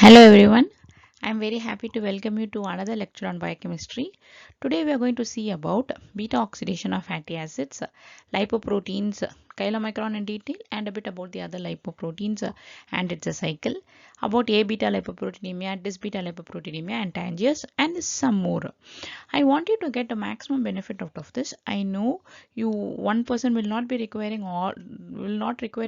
Hello everyone, I am very happy to welcome you to another lecture on biochemistry. Today we are going to see about beta oxidation of fatty acids, lipoproteins, chylomicron in detail, and a bit about the other lipoproteins and its cycle, about Abetalipoproteinemia, Dysbetalipoproteinemia and Tangiers, and some more. I want you to get the maximum benefit out of this. I know one person will not require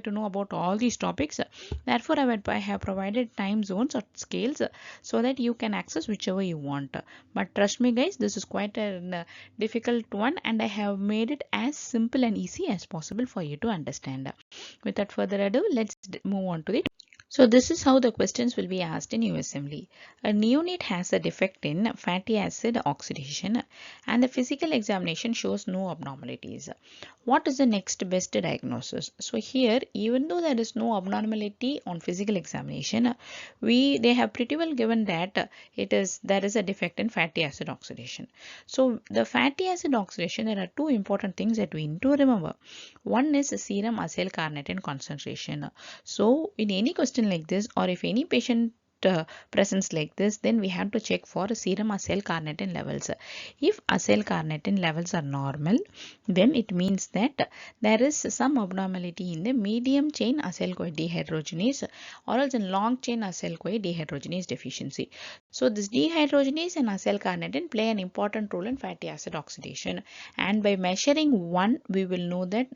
to know about all these topics. Therefore, I have provided time zones or scales so that you can access whichever you want. But trust me guys, this is quite a difficult one and I have made it as simple and easy as possible for you to understand. Without further ado, let's move on to the. So this is how the questions will be asked in USMLE. A neonate has a defect in fatty acid oxidation and the physical examination shows no abnormalities. What is the next best diagnosis? So here, even though there is no abnormality on physical examination, they have pretty well given that there is a defect in fatty acid oxidation. So the fatty acid oxidation, there are two important things that we need to remember. One is serum acyl carnitine concentration. So in any question like this, or if any patient presents like this, then we have to check for serum acyl carnitine levels. If acyl carnitine levels are normal, then it means that there is some abnormality in the medium chain acyl CoA dehydrogenase or else in long chain acyl CoA dehydrogenase deficiency. So this dehydrogenase and acyl carnitine play an important role in fatty acid oxidation, and by measuring one we will know that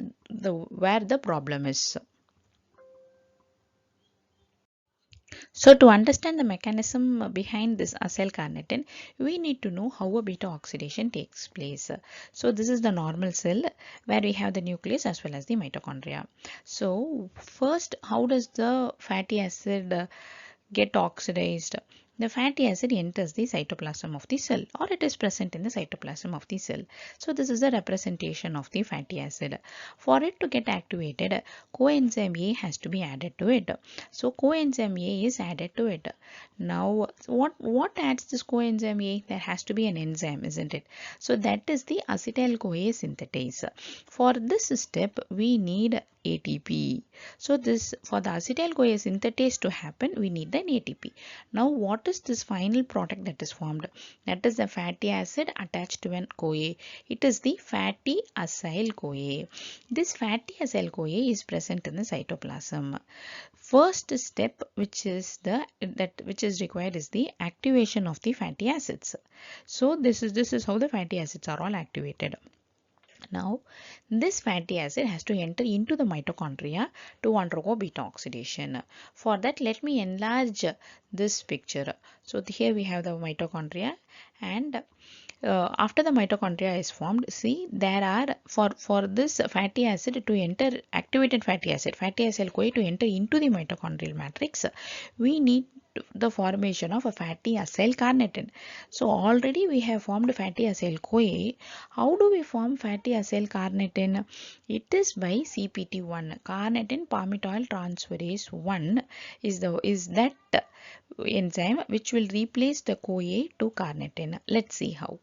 where the problem is. So to understand the mechanism behind this acyl carnitine, we need to know how a beta oxidation takes place. So this is the normal cell where we have the nucleus as well as the mitochondria. So first, how does the fatty acid get oxidized? The fatty acid enters the cytoplasm of the cell, or it is present in the cytoplasm of the cell. So this is the representation of the fatty acid. For it to get activated, coenzyme A has to be added to it. So coenzyme A is added to it. Now what adds this coenzyme A? There has to be an enzyme, isn't it? So that is the acetyl CoA synthetase. For this step we need ATP. So this, for the acetyl CoA synthetase to happen, we need an ATP. Now what is this final product that is formed? That is the fatty acid attached to an CoA. It is the fatty acyl CoA. This fatty acyl CoA is present in the cytoplasm. First step which is required is the activation of the fatty acids. So this is how the fatty acids are all activated. Now, this fatty acid has to enter into the mitochondria to undergo beta oxidation. For that, let me enlarge this picture. So here we have the mitochondria, and after the mitochondria is formed, see there are for this fatty acid to enter, activated fatty acid CoA to enter into the mitochondrial matrix, we need the formation of a fatty acyl carnitine. So already we have formed fatty acyl CoA. How do we form fatty acyl carnitine? It is by CPT1, carnitine palmitoyl transferase 1 is that enzyme which will replace the CoA to carnitine. Let's see how.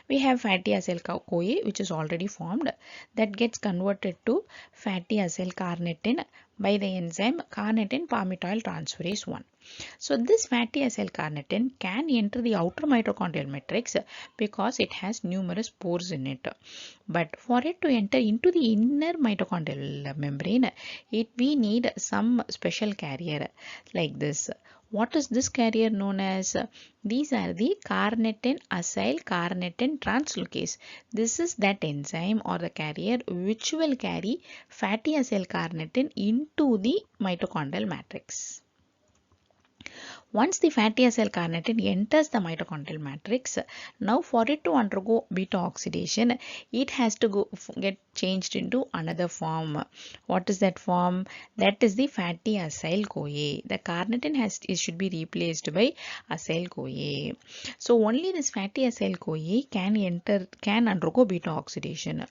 We have fatty acyl CoA which is already formed, that gets converted to fatty acyl carnitine by the enzyme carnitine palmitoyl transferase 1. So this fatty acyl carnitine can enter the outer mitochondrial matrix because it has numerous pores in it. But for it to enter into the inner mitochondrial membrane, we need some special carrier like this. What is this carrier known as? These are the carnitine acyl carnitine translocase. This is that enzyme or the carrier which will carry fatty acyl carnitine into the mitochondrial matrix. Once the fatty acyl carnitine enters the mitochondrial matrix, now for it to undergo beta oxidation, it has to get changed into another form. What is that form? That is the fatty acyl CoA. The carnitine should be replaced by acyl CoA. So only this fatty acyl CoA can undergo beta oxidation.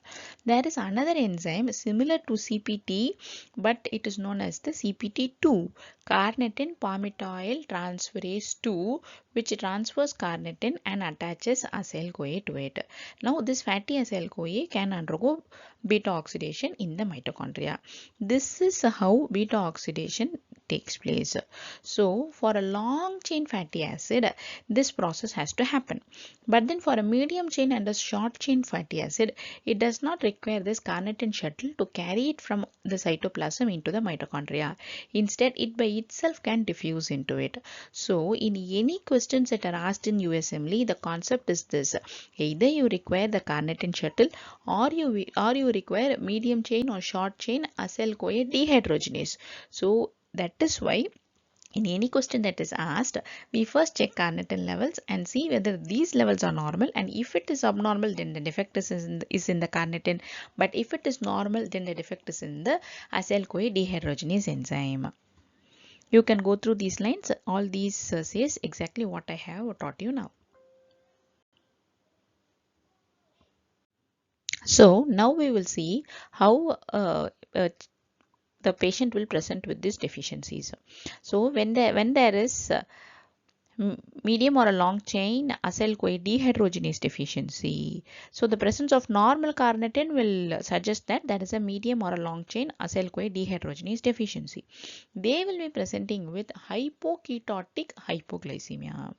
There is another enzyme similar to CPT, but it is known as the CPT2, carnitine palmitoyl transferase 2, which transfers carnitine and attaches acyl CoA to it. Now this fatty acyl CoA can undergo beta oxidation in the mitochondria. This is how beta oxidation takes place. So for a long chain fatty acid, this process has to happen. But then for a medium chain and a short chain fatty acid, it does not require this carnitine shuttle to carry it from the cytoplasm into the mitochondria. Instead, it by itself can diffuse into it. So in any questions that are asked in USMLE, the concept is this: either you require the carnitine shuttle or you require medium chain or short chain acyl-CoA dehydrogenase. So that is why in any question that is asked, we first check carnitine levels and see whether these levels are normal, and if it is abnormal, then the defect is in the carnitine, but if it is normal, then the defect is in the acyl-CoA dehydrogenase enzyme. You can go through these lines. All these says exactly what I have taught you now. So now we will see how the patient will present with these deficiencies. So when there is medium or a long chain acyl-CoA dehydrogenase deficiency, so the presence of normal carnitine will suggest that there is a medium or a long chain acyl-CoA dehydrogenase deficiency. They will be presenting with hypoketotic hypoglycemia.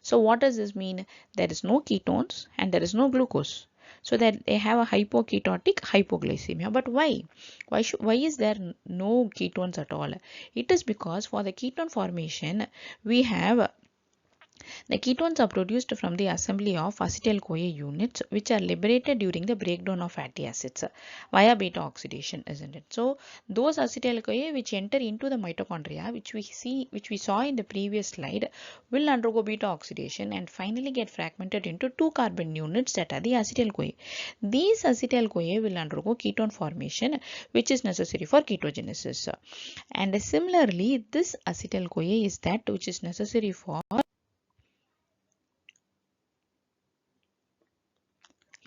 So what does this mean? There is no ketones and there is no glucose. So that they have a hypoketotic hypoglycemia. But why? Why is there no ketones at all? It is because for the ketone formation, we have the ketones are produced from the assembly of acetyl-CoA units, which are liberated during the breakdown of fatty acids via beta oxidation, isn't it? So those acetyl-CoA which enter into the mitochondria, which we saw in the previous slide, will undergo beta oxidation and finally get fragmented into 2 carbon units that are the acetyl-CoA. These acetyl-CoA will undergo ketone formation, which is necessary for ketogenesis. And similarly, this acetyl-CoA is that which is necessary for.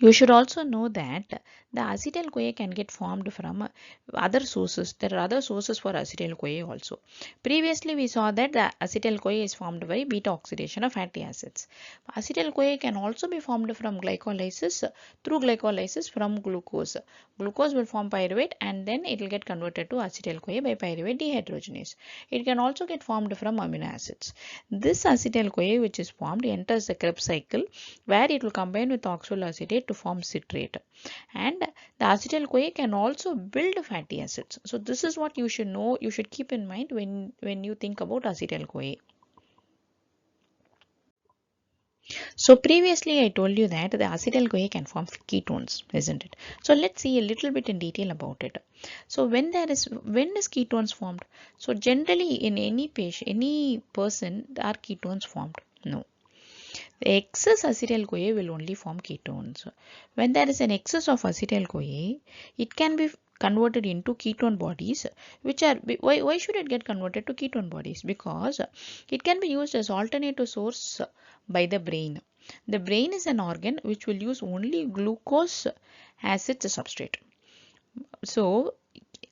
You should also know that the acetyl-CoA can get formed from other sources. There are other sources for acetyl-CoA also. Previously, we saw that the acetyl-CoA is formed by beta oxidation of fatty acids. Acetyl-CoA can also be formed from glycolysis through glycolysis from glucose. Glucose will form pyruvate and then it will get converted to acetyl-CoA by pyruvate dehydrogenase. It can also get formed from amino acids. This acetyl-CoA which is formed enters the Krebs cycle where it will combine with oxaloacetate to form citrate, and the acetyl-CoA can also build fatty acids. So this is what you should know, you should keep in mind when you think about acetyl-CoA. So previously I told you that the acetyl-CoA can form ketones, isn't it? So let's see a little bit in detail about it. So when is ketones formed? So generally in any person are ketones formed? No. The excess acetyl-CoA will only form ketones. When there is an excess of acetyl-CoA, it can be converted into ketone bodies, which are, why should it get converted to ketone bodies? Because it can be used as alternative source by the brain. The brain is an organ which will use only glucose as its substrate. So,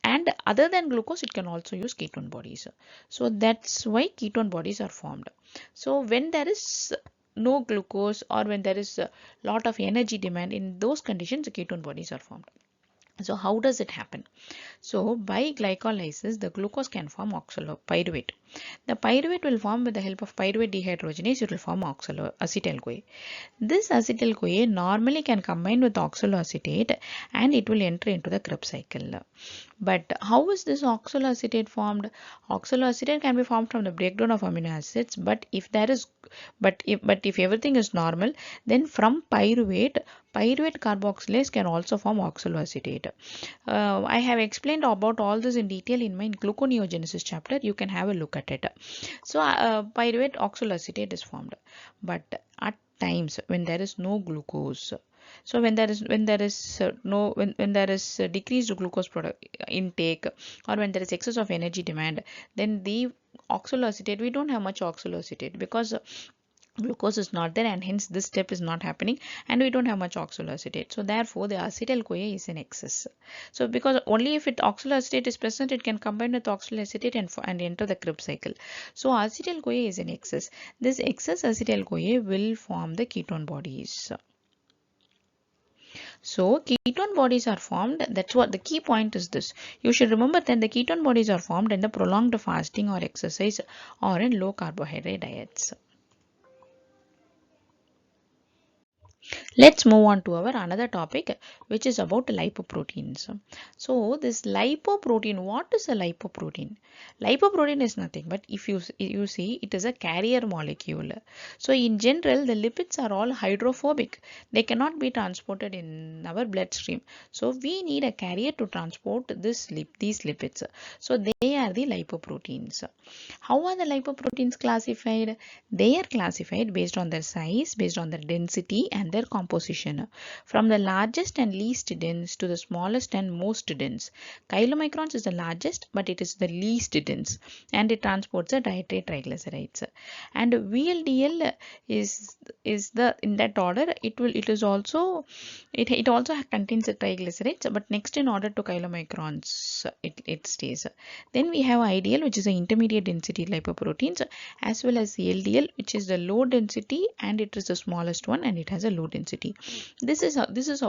and other than glucose, it can also use ketone bodies. So that's why ketone bodies are formed. So when there is no glucose or when there is a lot of energy demand, in those conditions the ketone bodies are formed. So how does it happen? So by glycolysis, the glucose can form pyruvate. The pyruvate will form with the help of pyruvate dehydrogenase. It will form acetyl-CoA. This acetyl-CoA normally can combine with oxaloacetate and it will enter into the Krebs cycle. But how is this oxaloacetate formed? Oxaloacetate can be formed from the breakdown of amino acids, but if everything is normal, then from pyruvate carboxylase can also form oxaloacetate. I have explained about all this in detail in my gluconeogenesis chapter. You can have a look at it. So pyruvate oxaloacetate is formed, but at times when there is no glucose, so when there is decreased glucose product intake or when there is excess of energy demand, then the oxaloacetate, we don't have much oxaloacetate because glucose is not there and hence this step is not happening and we don't have much oxaloacetate. So therefore the acetyl-CoA is in excess. So because only if oxaloacetate is present, it can combine with oxaloacetate and enter the Krebs cycle. So acetyl-CoA is in excess. This excess acetyl-CoA will form the ketone bodies. So ketone bodies are formed. That's what the key point is this. You should remember that the ketone bodies are formed in the prolonged fasting or exercise or in low carbohydrate diets. Let's move on to our another topic, which is about lipoproteins. So this lipoprotein, what is a lipoprotein? Lipoprotein is nothing but if you see it is a carrier molecule. So in general the lipids are all hydrophobic. They cannot be transported in our bloodstream. So we need a carrier to transport these lipids. So they are the lipoproteins. How are the lipoproteins classified? They are classified based on their size, based on their density and their composition. From the largest and least dense to the smallest and most dense. Chylomicrons is the largest but it is the least dense and it transports the dietary triglycerides. And VLDL is the in that order it also contains the triglycerides but next in order to chylomicrons it stays. Then we have IDL which is the intermediate density lipoproteins as well as LDL which is the low density and it is the smallest one and it has a low density. This is how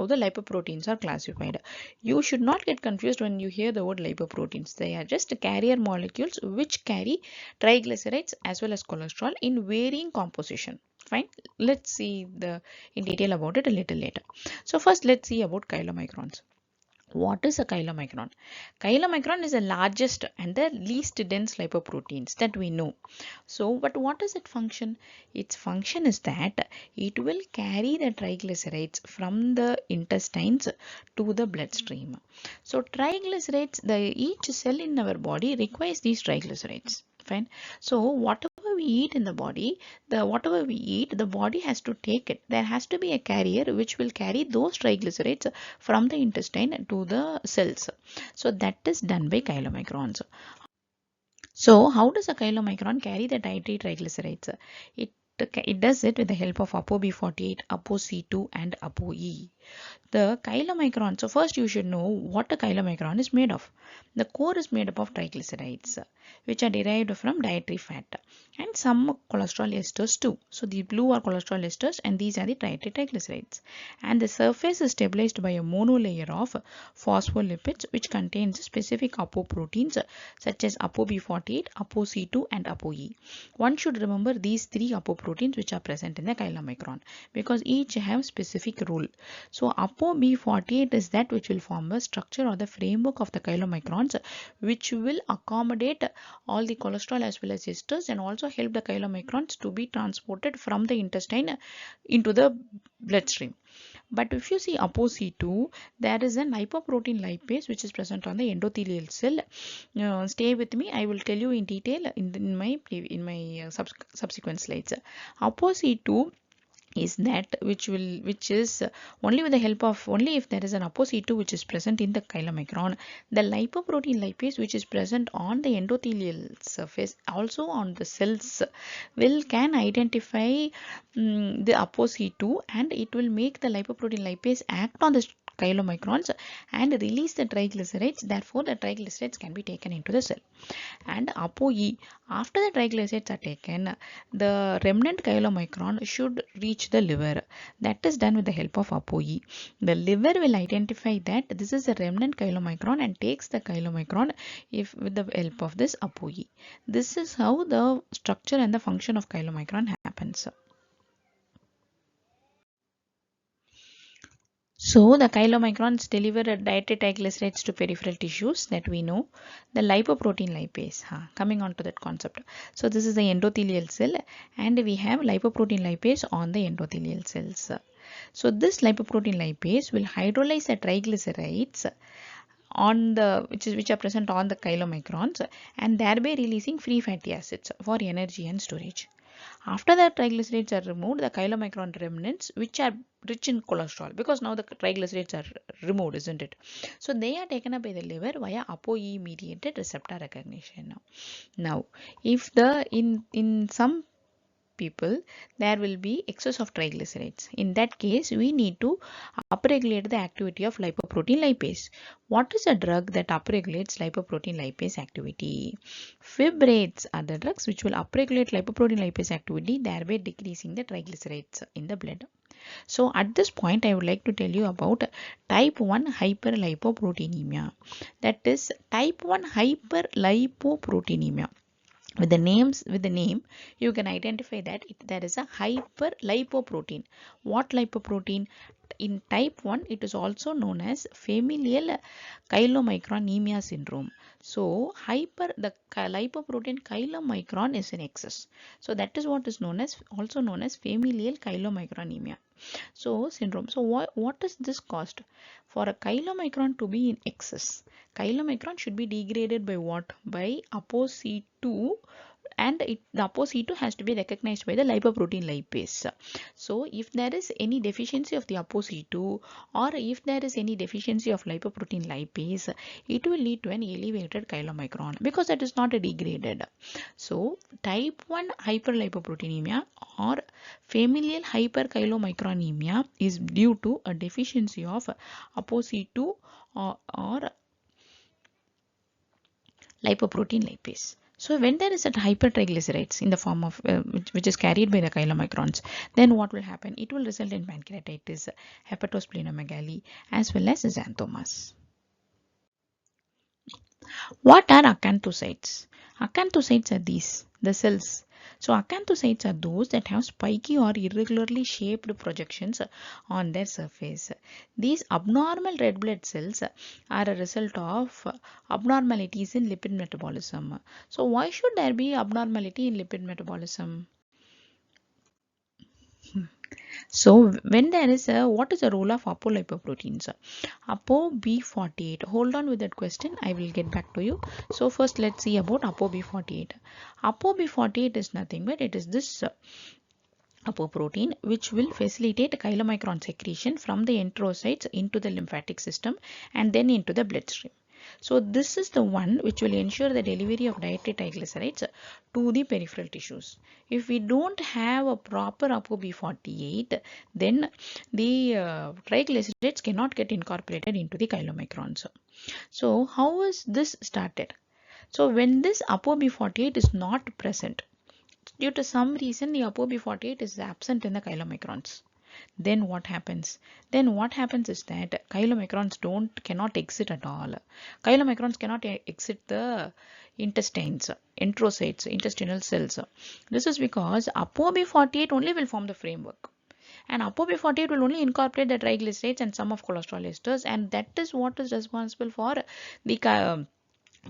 the lipoproteins are classified. You should not get confused when you hear the word lipoproteins. They are just carrier molecules which carry triglycerides as well as cholesterol in varying composition. Fine. Let's see in detail about it a little later. So first let's see about chylomicrons. What is a chylomicron? Chylomicron is the largest and the least dense lipoproteins that we know. So, but what is its function? Its function is that it will carry the triglycerides from the intestines to the bloodstream. So, triglycerides, each cell in our body requires these triglycerides. Fine. So, whatever we eat in the body, the body has to take it. There has to be a carrier which will carry those triglycerides from the intestine to the cells. So that is done by chylomicrons. So how does a chylomicron carry the dietary triglycerides? It does it with the help of Apo B48, Apo C2 and Apo E. The chylomicron, so first you should know what a chylomicron is made of. The core is made up of triglycerides which are derived from dietary fat and some cholesterol esters too. So the blue are cholesterol esters and these are the dietary triglycerides. And the surface is stabilized by a monolayer of phospholipids which contains specific apoproteins such as Apo B48, Apo C2 and Apo E. One should remember these three apoproteins which are present in the chylomicron because each have specific role. So Apo B48 is that which will form the structure or the framework of the chylomicrons which will accommodate all the cholesterol as well as esters and also help the chylomicrons to be transported from the intestine into the bloodstream. But if you see Apo C2, there is an lipoprotein lipase which is present on the endothelial cell. Stay with me. I will tell you in detail in my subsequent slides. Apo C2 is that which is only with the help of only if there is an Apo C2 which is present in the chylomicron, the lipoprotein lipase which is present on the endothelial surface also on the cells can identify the Apo C2 and it will make the lipoprotein lipase act on the chylomicrons and release the triglycerides. Therefore the triglycerides can be taken into the cell. And Apo E, after the triglycerides are taken, the remnant chylomicron should reach the liver. That is done with the help of Apo E. The liver will identify that this is a remnant chylomicron and takes the chylomicron with the help of this Apo E. This is how the structure and the function of chylomicron happens. So the chylomicrons deliver dietary triglycerides to peripheral tissues that we know. The lipoprotein lipase, coming on to that concept. So this is the endothelial cell and we have lipoprotein lipase on the endothelial cells. So this lipoprotein lipase will hydrolyze the triglycerides on which are present on the chylomicrons and thereby releasing free fatty acids for energy and storage. After the triglycerides are removed, the chylomicron remnants which are rich in cholesterol because now the triglycerides are removed, isn't it? So they are taken up by the liver via Apo E mediated receptor recognition. Now if in some people there will be excess of triglycerides, in that case we need to upregulate the activity of lipoprotein lipase. What is a drug that upregulates lipoprotein lipase activity? Fibrates are the drugs which will upregulate lipoprotein lipase activity, thereby decreasing the triglycerides in the blood. So at this point, I would like to tell you about type 1 hyperlipoproteinemia. That is type 1 hyperlipoproteinemia. With the name, you can identify that there is a hyperlipoprotein. What lipoprotein? In type 1, it is also known as familial chylomicronemia syndrome. So the lipoprotein chylomicron is in excess. So that is what is also known as familial chylomicronemia. So syndrome. So what is this caused? For a chylomicron to be in excess, chylomicron should be degraded by what? By Apo E2, and the Apo E2 has to be recognized by the lipoprotein lipase. So if there is any deficiency of the Apo E2, or if there is any deficiency of lipoprotein lipase, it will lead to an elevated chylomicron because that is not degraded. So type 1 hyperlipoproteinemia or familial hyperchylomicronemia is due to a deficiency of Apo E2 or lipoprotein lipase. So when there is a hypertriglycerides in the form of which is carried by the chylomicrons, then what will happen? It will result in pancreatitis, hepatosplenomegaly, as well as xanthomas. What are acanthocytes? Acanthocytes are the cells. So acanthocytes are those that have spiky or irregularly shaped projections on their surface. These abnormal red blood cells are a result of abnormalities in lipid metabolism. So why should there be abnormality in lipid metabolism? So when there is what is the role of apolipoproteins? Apo B48. Hold on with that question. I will get back to you. So first let's see about Apo B48. Apo B48 is nothing but it is this apoprotein which will facilitate chylomicron secretion from the enterocytes into the lymphatic system and then into the bloodstream. So this is the one which will ensure the delivery of dietary triglycerides to the peripheral tissues. If we don't have a proper ApoB48, then the triglycerides cannot get incorporated into the chylomicrons. So how is this started? So when this ApoB48 is not present, due to some reason the ApoB48 is absent in the chylomicrons, then what happens? Then what happens is that chylomicrons cannot exit at all. Chylomicrons cannot exit the intestines, enterocytes, intestinal cells. This is because ApoB48 only will form the framework. And ApoB48 will only incorporate the triglycerides and some of cholesterol esters, and that is what is responsible for the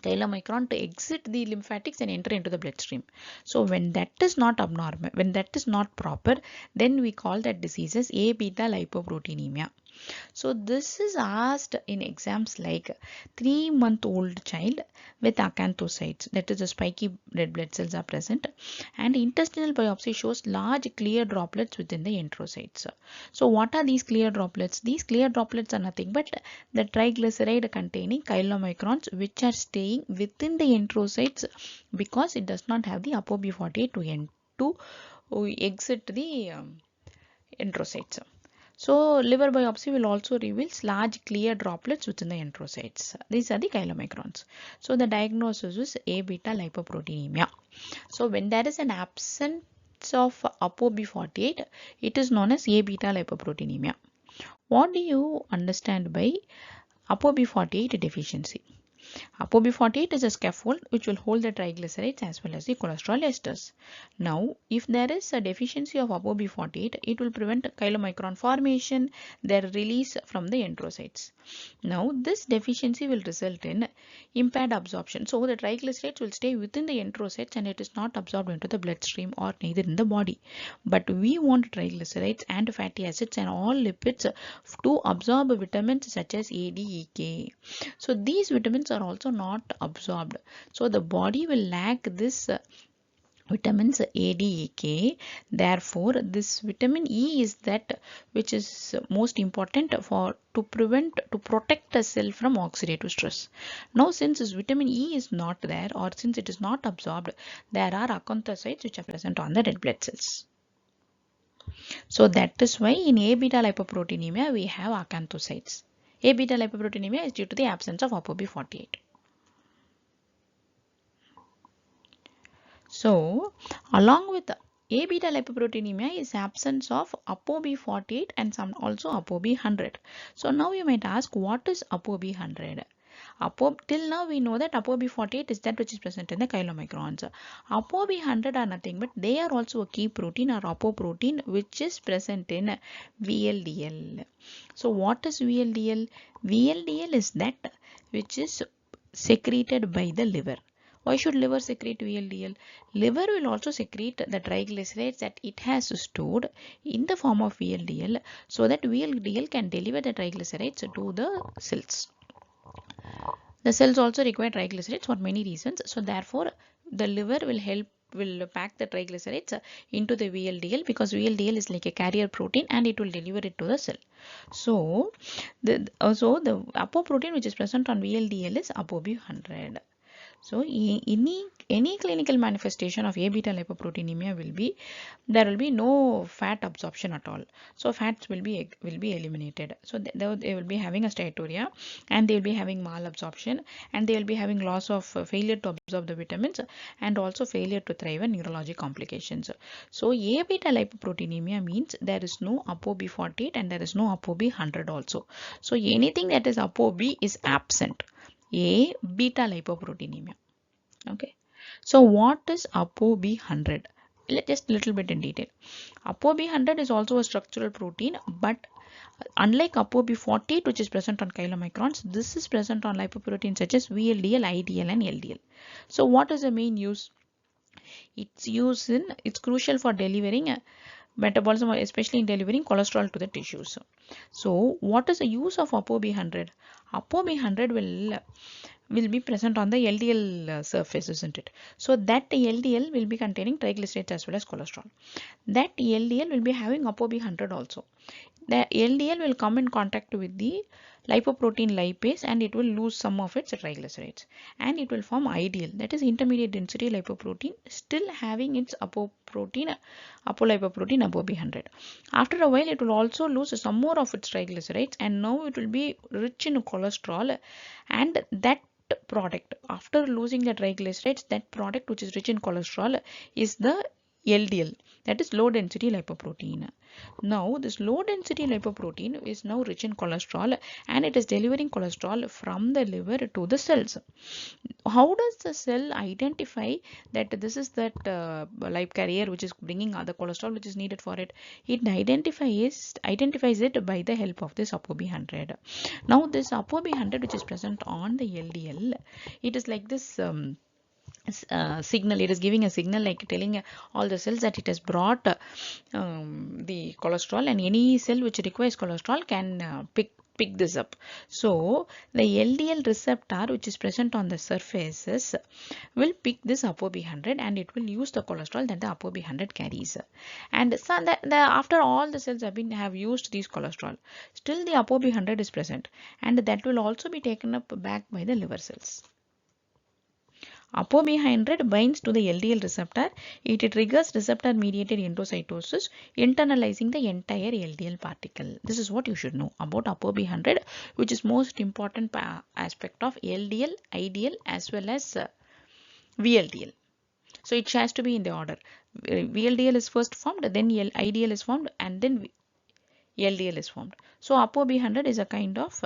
chylomicron to exit the lymphatics and enter into the bloodstream. So when that is not abnormal, when that is not proper, then we call that disease as Abetalipoproteinemia. So this is asked in exams like 3-month-old child with acanthocytes, that is the spiky red blood cells are present, and intestinal biopsy shows large clear droplets within the enterocytes. So what are these clear droplets? These clear droplets are nothing but the triglyceride containing chylomicrons which are staying within the enterocytes because it does not have the ApoB48 to exit the enterocytes. So liver biopsy will also reveal large clear droplets within the enterocytes. These are the chylomicrons. So the diagnosis is Abetalipoproteinemia. So when there is an absence of ApoB48, it is known as Abetalipoproteinemia. What do you understand by ApoB48 deficiency? ApoB48 is a scaffold which will hold the triglycerides as well as the cholesterol esters. Now, if there is a deficiency of ApoB48, it will prevent chylomicron formation, their release from the enterocytes. Now, this deficiency will result in impaired absorption. So, the triglycerides will stay within the enterocytes and it is not absorbed into the bloodstream or neither in the body. But we want triglycerides and fatty acids and all lipids to absorb vitamins such as A, D, E, K. So, these vitamins are also not absorbed. So, the body will lack this vitamins A, D, E, K. Therefore, this vitamin E is that which is most important to protect the cell from oxidative stress. Now, since this vitamin E is not there or since it is not absorbed, there are acanthocytes which are present on the red blood cells. So that is why in Abetalipoproteinemia we have acanthocytes. Abetalipoproteinemia is due to the absence of ApoB48. So, along with Abetalipoproteinemia is absence of Apo B48 and some also Apo B100. So now you might ask, what is Apo B100? Till now we know that Apo B48 is that which is present in the chylomicrons. Apo B100 are nothing but they are also a key protein or apoprotein which is present in VLDL. So what is VLDL? VLDL is that which is secreted by the liver. Why should liver secrete VLDL? Liver will also secrete the triglycerides that it has stored in the form of VLDL so that VLDL can deliver the triglycerides to the cells. The cells also require triglycerides for many reasons. So therefore, the liver will pack the triglycerides into the VLDL because VLDL is like a carrier protein and it will deliver it to the cell. So the apoprotein which is present on VLDL is ApoB100. So any clinical manifestation of Abetalipoproteinemia there will be no fat absorption at all. So fats will be eliminated. So they will be having a steatorrhea and they will be having malabsorption and they will be having loss of failure to absorb the vitamins and also failure to thrive in neurologic complications. So Abetalipoproteinemia means there is no ApoB48 and there is no ApoB100 also. So anything that is ApoB is absent. Abetalipoproteinemia. Okay. So what is Apo B100? Just a little bit in detail. Apo B100 is also a structural protein, but unlike Apo B48 which is present on chylomicrons, this is present on lipoproteins such as VLDL, IDL and LDL. So what is the main use? It's crucial for delivering metabolism, especially in delivering cholesterol to the tissues. So what is the use of Apo B100? Apo B100 will be present on the LDL surface, isn't it? So that LDL will be containing triglycerides as well as cholesterol. That LDL will be having Apo B100 also. The LDL will come in contact with the lipoprotein lipase and it will lose some of its triglycerides and it will form IDL, that is intermediate density lipoprotein, still having its apolipoprotein above B100. After a while it will also lose some more of its triglycerides and now it will be rich in cholesterol, and that product, after losing the triglycerides, that product which is rich in cholesterol is the LDL, that is low density lipoprotein. Now this low density lipoprotein is now rich in cholesterol and it is delivering cholesterol from the liver to the cells. How does the cell identify that this is that life carrier which is bringing other cholesterol which is needed for it? It identifies it by the help of this ApoB100. Now this ApoB100 which is present on the LDL, it is like this signal. It is giving a signal like telling all the cells that it has brought the cholesterol, and any cell which requires cholesterol can pick this up. So the LDL receptor which is present on the surfaces will pick this ApoB100 and it will use the cholesterol that the ApoB100 carries. And so after all the cells have used these cholesterol, still the ApoB100 is present and that will also be taken up back by the liver cells. ApoB100 binds to the LDL receptor. It triggers receptor-mediated endocytosis, internalizing the entire LDL particle. This is what you should know about ApoB100, which is most important aspect of LDL, IDL as well as VLDL. So it has to be in the order. VLDL is first formed, then IDL is formed, and then LDL is formed. So ApoB100 is a kind of,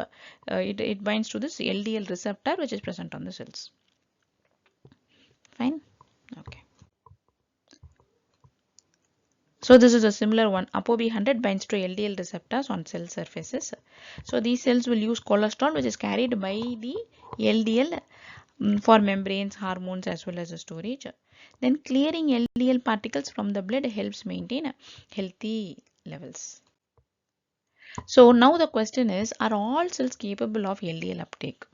it binds to this LDL receptor which is present on the cells. Fine. Okay. So this is a similar one. ApoB100 binds to LDL receptors on cell surfaces. So these cells will use cholesterol which is carried by the LDL for membranes, hormones as well as storage. Then clearing LDL particles from the blood helps maintain healthy levels. So now the question is, are all cells capable of LDL uptake?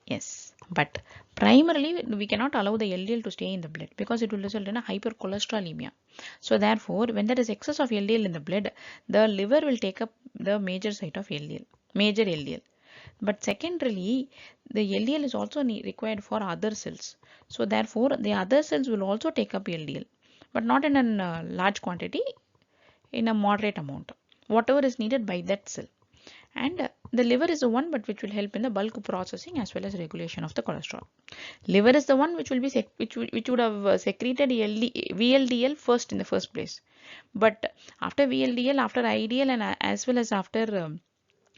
Yes, but primarily we cannot allow the LDL to stay in the blood because it will result in a hypercholesterolemia. So therefore, when there is excess of LDL in the blood, the liver will take up the major site of major LDL. But secondarily, the LDL is also required for other cells. So therefore, the other cells will also take up LDL, but not in a large quantity, in a moderate amount, whatever is needed by that cell. And the liver is the one but which will help in the bulk processing as well as regulation of the cholesterol. Liver is the one which will be which would have secreted VLDL first in the first place. But after VLDL, after IDL, and as well as after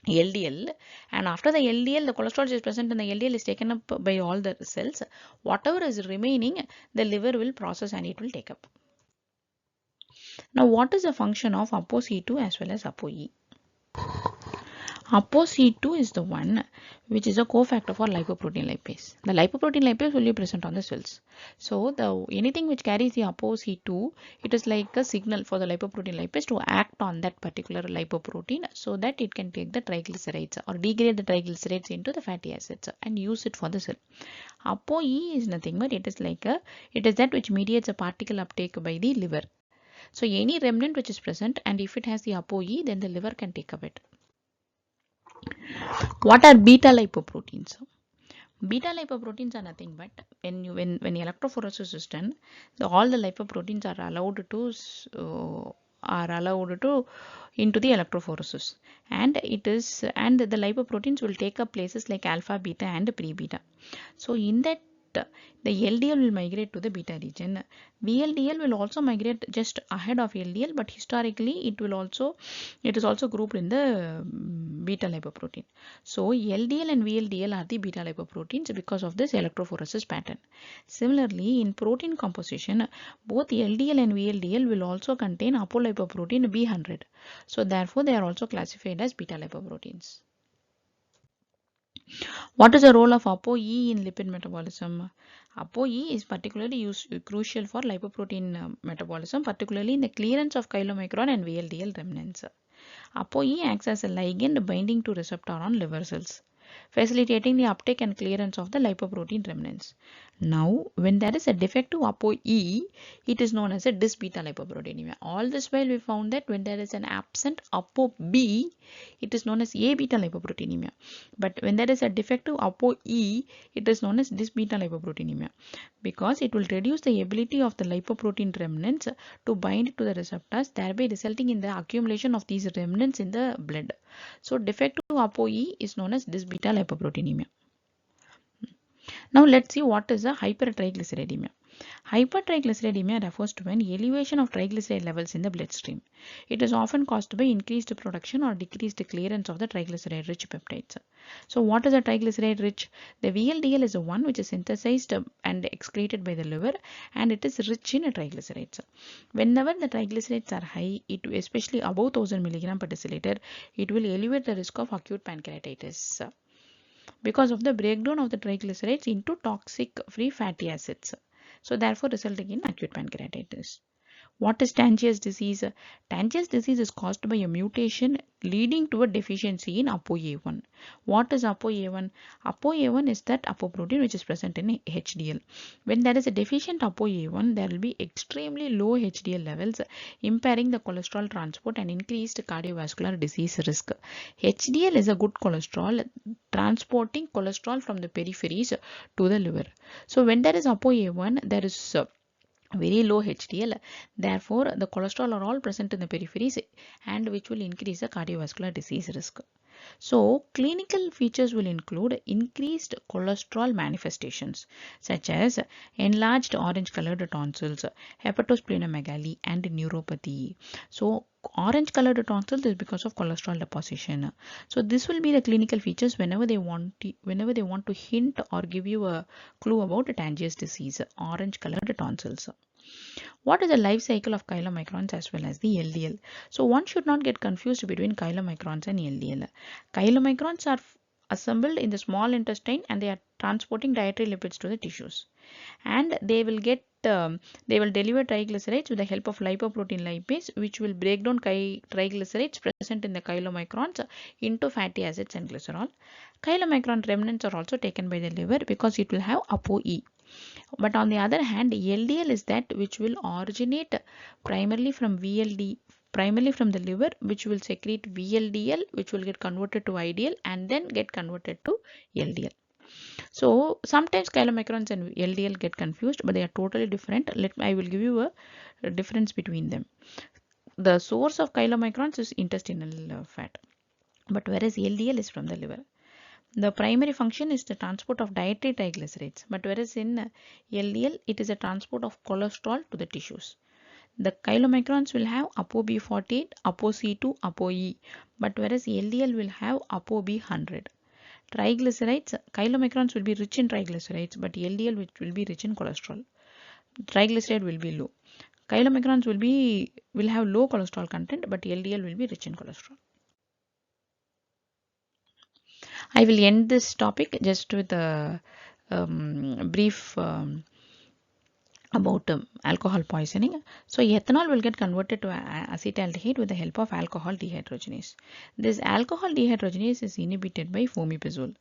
LDL, and after the LDL, the cholesterol is present and the LDL is taken up by all the cells. Whatever is remaining, the liver will process and it will take up. Now, what is the function of Apo C2 as well as Apo E? Apo C2 is the one which is a cofactor for lipoprotein lipase. The lipoprotein lipase will be present on the cells. So anything which carries the Apo C2, it is like a signal for the lipoprotein lipase to act on that particular lipoprotein so that it can take the triglycerides or degrade the triglycerides into the fatty acids and use it for the cell. Apo E is nothing but it is that which mediates a particle uptake by the liver. So any remnant which is present, and if it has the Apo E, then the liver can take up it. What are beta lipoproteins? Beta lipoproteins are nothing but when electrophoresis is done, all the lipoproteins are allowed to into the electrophoresis, and the lipoproteins will take up places like alpha, beta, and pre-beta. So in that, the LDL will migrate to the beta region. VLDL will also migrate just ahead of LDL, but historically it is also grouped in the beta lipoprotein. So LDL and VLDL are the beta lipoproteins because of this electrophoresis pattern. Similarly, in protein composition, both LDL and VLDL will also contain apolipoprotein B100. So therefore, they are also classified as beta lipoproteins. What is the role of Apo E in lipid metabolism? Apo E is particularly crucial for lipoprotein metabolism, particularly in the clearance of chylomicron and VLDL remnants. Apo E acts as a ligand binding to receptor on liver cells, facilitating the uptake and clearance of the lipoprotein remnants. Now, when there is a defective Apo E, it is known as a Dysbetalipoproteinemia. All this while we found that when there is an absent Apo B, it is known as Abetalipoproteinemia. But when there is a defective Apo E, it is known as Dysbetalipoproteinemia because it will reduce the ability of the lipoprotein remnants to bind to the receptors, thereby resulting in the accumulation of these remnants in the blood. So, defective Apo E is known as Dysbetalipoproteinemia. Now let's see what is a hypertriglyceridemia. Hypertriglyceridemia refers to an elevation of triglyceride levels in the bloodstream. It is often caused by increased production or decreased clearance of the triglyceride-rich peptides. So what is a triglyceride-rich? The VLDL is the one which is synthesized and excreted by the liver, and it is rich in triglycerides. Whenever the triglycerides are high, especially above 1000 mg per deciliter, it will elevate the risk of acute pancreatitis because of the breakdown of the triglycerides into toxic free fatty acids. So therefore resulting in acute pancreatitis. What is Tangiers disease? Tangiers disease is caused by a mutation leading to a deficiency in Apo A1. What is Apo A1? Apo A1 is that apoprotein which is present in HDL. When there is a deficient Apo A1, there will be extremely low HDL levels, impairing the cholesterol transport and increased cardiovascular disease risk. HDL is a good cholesterol transporting cholesterol from the peripheries to the liver. So when there is Apo A1, there is very low HDL, therefore the cholesterol are all present in the peripheries and which will increase the cardiovascular disease risk. So clinical features will include increased cholesterol manifestations such as enlarged orange colored tonsils, hepatosplenomegaly and neuropathy. So orange colored tonsils is because of cholesterol deposition. So this will be the clinical features whenever they want to hint or give you a clue about Tangiers disease, orange colored tonsils. What is the life cycle of chylomicrons as well as the LDL? So one should not get confused between chylomicrons and LDL. Chylomicrons are assembled in the small intestine and they are transporting dietary lipids to the tissues, and they will deliver triglycerides with the help of lipoprotein lipase, which will break down triglycerides present in the chylomicrons into fatty acids and glycerol. Chylomicron remnants are also taken by the liver because it will have Apo E. But on the other hand, LDL is that which will originate primarily from the liver, which will secrete VLDL, which will get converted to IDL and then get converted to LDL. So sometimes chylomicrons and LDL get confused, but they are totally different. I will give you a difference between them. The source of chylomicrons is intestinal fat. but whereas LDL is from the liver. The primary function is the transport of dietary triglycerides, but whereas in LDL it is a transport of cholesterol to the tissues. The chylomicrons will have Apo B48, Apo C2, Apo E, but whereas LDL will have Apo B100. Triglycerides, chylomicrons will be rich in triglycerides, but LDL which will be rich in cholesterol. Triglyceride will be low. Chylomicrons will have low cholesterol content, but LDL will be rich in cholesterol. I will end this topic just with a brief about alcohol poisoning. So ethanol will get converted to acetaldehyde with the help of alcohol dehydrogenase. This alcohol dehydrogenase is inhibited by fomepizole.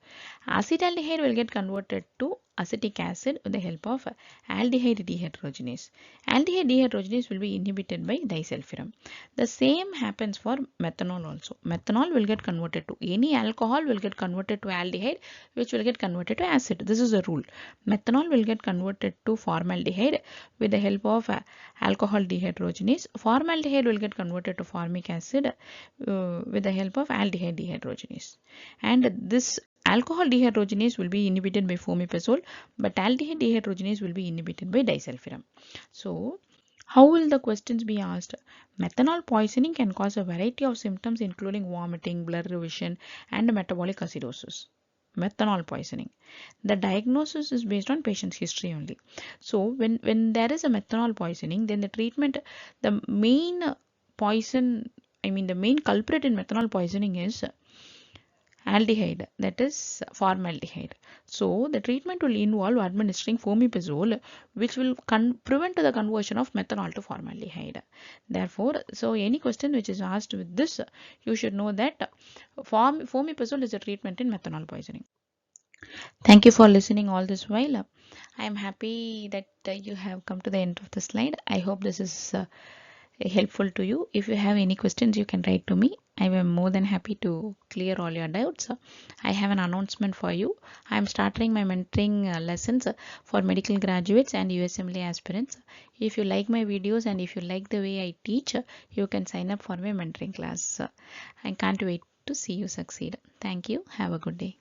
Acetaldehyde will get converted to acetic acid with the help of aldehyde dehydrogenase. Aldehyde dehydrogenase will be inhibited by disulfiram. The same happens for methanol also. Methanol will get converted to any alcohol will get converted to aldehyde, which will get converted to acid. This is a rule. Methanol will get converted to formaldehyde with the help of alcohol dehydrogenase. Formaldehyde will get converted to formic acid with the help of aldehyde dehydrogenase. And this alcohol dehydrogenase will be inhibited by fomepizole, but aldehyde dehydrogenase will be inhibited by disulfiram. So, how will the questions be asked? Methanol poisoning can cause a variety of symptoms including vomiting, blurred vision, and metabolic acidosis. Methanol poisoning. The diagnosis is based on patient's history only. So when there is a methanol poisoning, then the treatment, the main poison, the main culprit in methanol poisoning is aldehyde, that is formaldehyde. So the treatment will involve administering fomepizole, which will prevent the conversion of methanol to formaldehyde. Therefore, so any question which is asked with this, you should know that fomepizole is a treatment in methanol poisoning. Thank you for listening all this while. I am happy that you have come to the end of the slide. I hope this is helpful to you. If you have any questions, you can write to me. I am more than happy to clear all your doubts. I have an announcement for you. I am starting my mentoring lessons for medical graduates and USMLE aspirants. If you like my videos and if you like the way I teach, you can sign up for my mentoring class. I can't wait to see you succeed. Thank you. Have a good day.